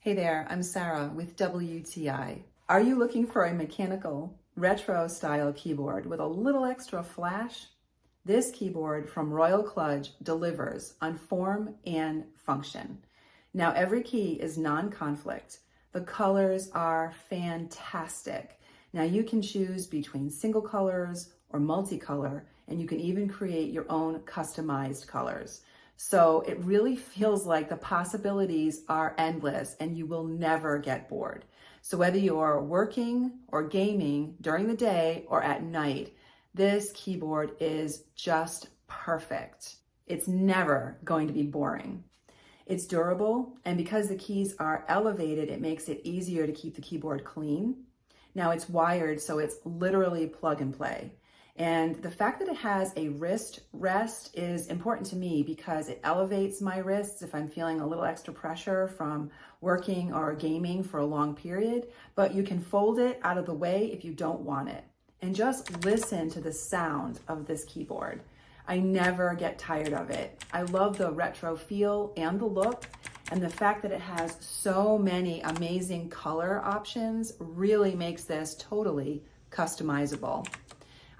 Hey there, I'm Sarah with WTI. Are you looking for a mechanical, retro style keyboard with a little extra flash? This keyboard from Royal Kludge delivers on form and function. Now every key is non-conflict. The colors are fantastic. Now you can choose between single colors or multicolor, and you can even create your own customized colors. So it really feels like the possibilities are endless and you will never get bored. So whether you're working or gaming during the day or at night, this keyboard is just perfect. It's never going to be boring. It's durable, and because the keys are elevated, it makes it easier to keep the keyboard clean. Now it's wired, so it's literally plug and play. And the fact that it has a wrist rest is important to me because it elevates my wrists if I'm feeling a little extra pressure from working or gaming for a long period, but you can fold it out of the way if you don't want it. And just listen to the sound of this keyboard. I never get tired of it. I love the retro feel and the look, and the fact that it has so many amazing color options really makes this totally customizable.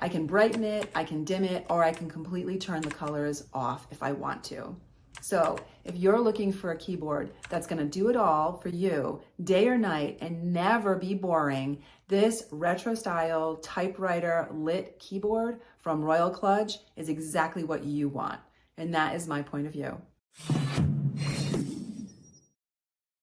I can brighten it, I can dim it, or I can completely turn the colors off if I want to. So if you're looking for a keyboard that's gonna do it all for you, day or night, and never be boring, this retro style typewriter lit keyboard from Royal Kludge is exactly what you want. And that is my point of view.